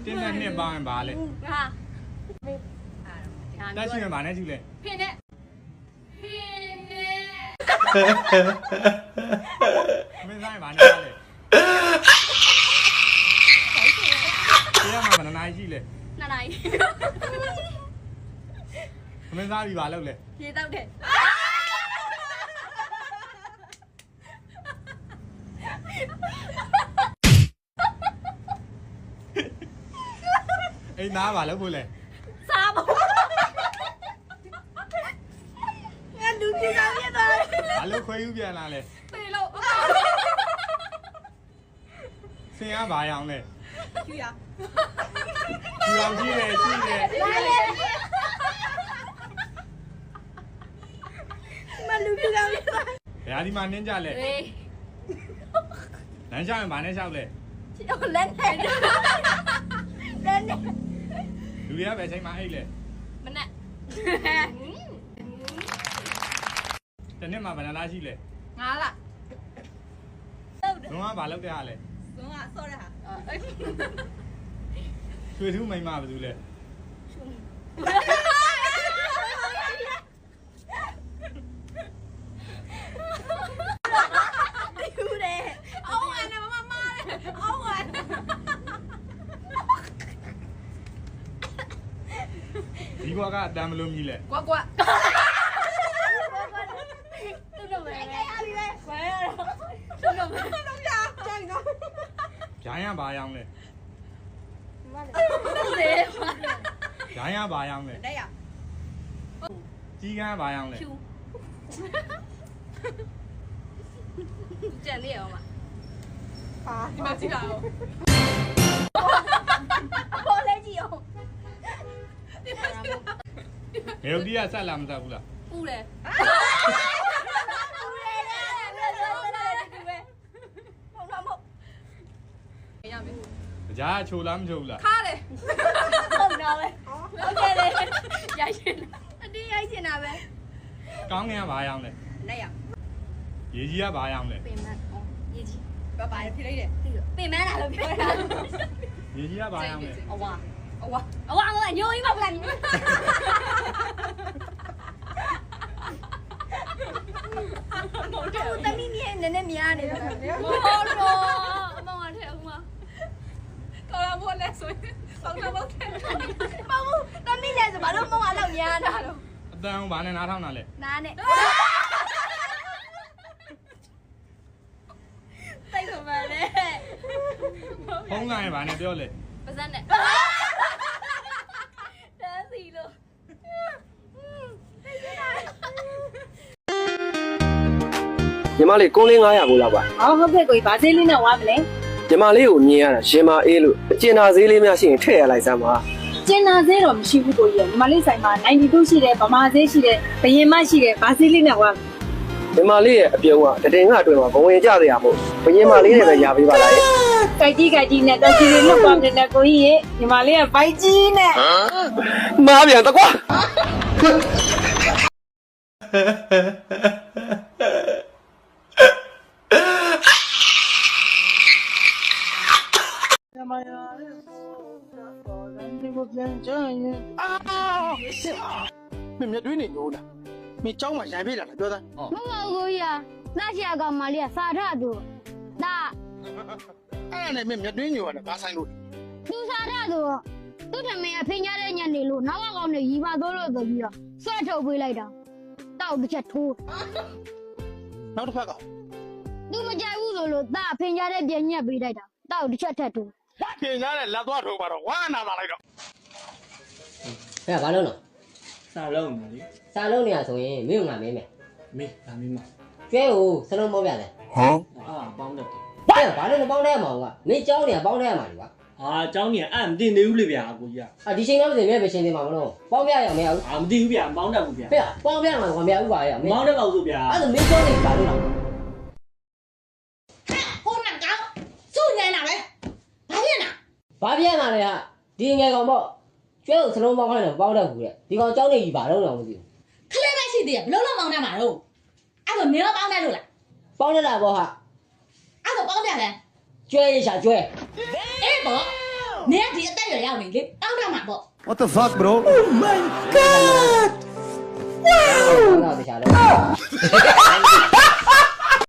တင်းနဲ့နှစ်ပေါင်းပါလေဟာတက်ရှိမှာနဲ့ကြည့်လေဖင်နဲ့မင်းဆိုင်ပါနဲ့လေတရားမှာမနိုင်ကြည့်လေနှစ်နိုင်မင်းစားပြီပါလို့လေရေတောက်တယ်အိမ်သားပါလို့ဖို့လေစားပါငါလူကြီးသားပြသွားတယ်ဘာလို့ခွေးယူပြန်လာလဲပေလို့စင်ရပါရအောင်လေယူရယူအောင်ကြည့်လေကြည့်လေမလူကြီးသားပြသွားဘယ်ဟာဒီမှာနင်းကြလဲလမ်းချရင်ဘာနဲ့လျှောက်လဲလက်နဲ့လက်နဲ့လူတွေကပဲချိန်မှအိတ်လေမနဲ့တနေ့မှာဘယ်နှလားရှိလဲငါးလားဘုံကဘာလုပ်တဲ့ဟာလဲဘုံကဆော့တဲ့ဟာရွှေထူးမိန်မဘာလို့လဲဒီဘွားကအတမ်းမလို့မြည်လဲကွာတူတော့မယ်ရပြီပဲခွဲရတော့တူတော့မယ်တော့ရကြိုင်တော့ဂျိုင်းရဘာရောင်းလဲသေဂျိုင်းရဘာရောင်းလဲတဲ့ရကြီးကန်းဘာရောင်းလဲဖြူကြံနေအောင်ပါဒီမှာကြည့်လာအောင်ဟိုလေးကြည့်အောင်ဘယ်လိုဒီကဆက်လာမသက်ဘူးလားပူတယ်ကြားချိုလားမချိုဘူးလားခါတယ်ဟုတ်တော့ပဲဟုတ်တယ်လေရိုက်ရှင်အတင်းရိုက်ရှင်တာပဲကောင်းငင်ကဘာရောင်းလဲလက်ရရေကြီးကဘာရောင်းလဲပင်မရေကြီးဘာဖြစ်လိုက်တယ်ပင်မလားလို့ပြောတာရေကြီးကဘာရောင်းလဲအဝါညိုကြီးမပလာဘူးတမီးမြဲနည်းနည်းများနေတယ်ဟုတ်တော့အမောင်ကထဲဦးမတော်လာဖို့လဲဆိုရင်ပေါင်းတော့ပေါင်းတယ်မဟုတ်တမီးလဲဆိုဘာလို့မောင်ကလောက်များတာတော့အတန်းဘာနဲ့နားထောင်တာလဲနားနဲ့သိကုန်ပါလေဖုန်းလိုက်ဘာနဲ့ပြောလဲပါဇက်နဲ့တန်းစီလို့ညီမလေးကုန်းလေး900ကိုလောက်ပါဟုတ်ကဲ့ကိုကြီးဗာဈေးလေးနဲ့ဝါမလဲညီမလေးကိုမြင်ရတာရင်မအေးလို့အကျဉ်းသာဈေးလေးများရှိရင်ထည့်ရလိုက်စမ်းပါကျင်နာဈေးတော့မရှိဘူးကိုကြီးညီမလေးဆိုင်မှာ92ရှိတယ်ဗမာဈေးရှိတယ်ဘယင်မရှိတယ်ဗာဈေးလေးနဲ့ဝါညီမလေးရဲ့အပြုံးကတတင်ကအတွင်းမှာဘဝင်ကြစရာမို့ဘယင်မလေးနဲ့ပဲရပေးပါလားကြိုက်ကြီးနဲ့တက်စီလေးလောက်ပါနဲ့ကိုကြီးရဲ့ညီမလေးကဘိုက်ကြီးနဲ့မားပြန်တကွာမင်းမြတ်တွင်းနေလို့လားမင်းเจ้าမှာရံပြေးလာတာပြောသားမမကိုကြီးอ่ะနှာချာကောင်မလေးကစာထသူဒါအဲ့ဒါနဲ့မင်းမြတ်တွင်းညိုရတယ်ဘာဆိုင်လို့သူစာထသူသူ့ထမင်းကဖင်ကြတဲ့ညနေလို့နောက်ကကောင်တွေရီပါသိုးလို့ဆိုပြီးတော့ဆွဲထုတ်ပေးလိုက်တာတောက်တစ်ချက်ထိုးနောက်တစ်ဖက်ကသူမကြိုက်ဘူးဆိုလို့ဒါဖင်ကြတဲ့ပြန်ညက်ပေးလိုက်တာတောက်တစ်ချက်ထက်ထိုးဖင်ကြတဲ့လက်သွားထိုးပါတော့ဝါနာလာလိုက်တော့ဟဲ့ဘာလို့လဲစာလုံးနေလေစာလုံးနေရဆိုရင်မင်းကငါမင်းမယ်မေးဒါမင်းမကျွဲကိုစလုံးမောပြတယ်ဟမ်ပေါင်းတယ်ဟဲ့ဘာလို့မပေါင်းတဲ့မှာကမင်းเจ้าနေပေါင်းတဲ့မှာလေကွာဟာเจ้าနေအဲ့မတင်သေးဘူးလေဗျာအကိုကြီးကဒီချိန်တော့ပြင်မဲ့ပဲရှင်းနေမှာမလို့ပေါင်းပြရအောင်မရဘူးမသိဘူးဗျာမပေါင်းတတ်ဘူးဗျာဟဲ့ပေါင်းပြမှာကွာမရဘူးပါရမပေါင်းတတ်ပါဘူးဗျာအဲ့ဒါမင်းเจ้าနေဘာလို့လဲဟိုနံကောင်းစုညံတာပဲဘာဖြစ်နာဘာဖြစ်နာလဲဟာဒီငယ်ကောင်ပေါ့ကျွဲကိုစလုံးပေါင်းခိုင်းတော့ပေါင်းတတ်ဘူးတဲ့ဒီကောင်เจ้าနေကြီးဘာလို့လဲမသိဘူးခလေးမရှိသေးရဘလို့လုံးပေါင်းတတ်မှာတော့အဲ့ဒါမင်းပေါင်းတတ်လို့လားပေါင်းတတ်တာပေါ့ဟာအဲ့ဒါပေါင်းပြတယ်ကျွဲရရှာကျွဲအေးပေါ့ နင်ကဒီအသက်ရွယ်ရောက်နေလေတောင်းတမှာပေါ့ What the fuck bro ဟုတ်လားတခြားတော့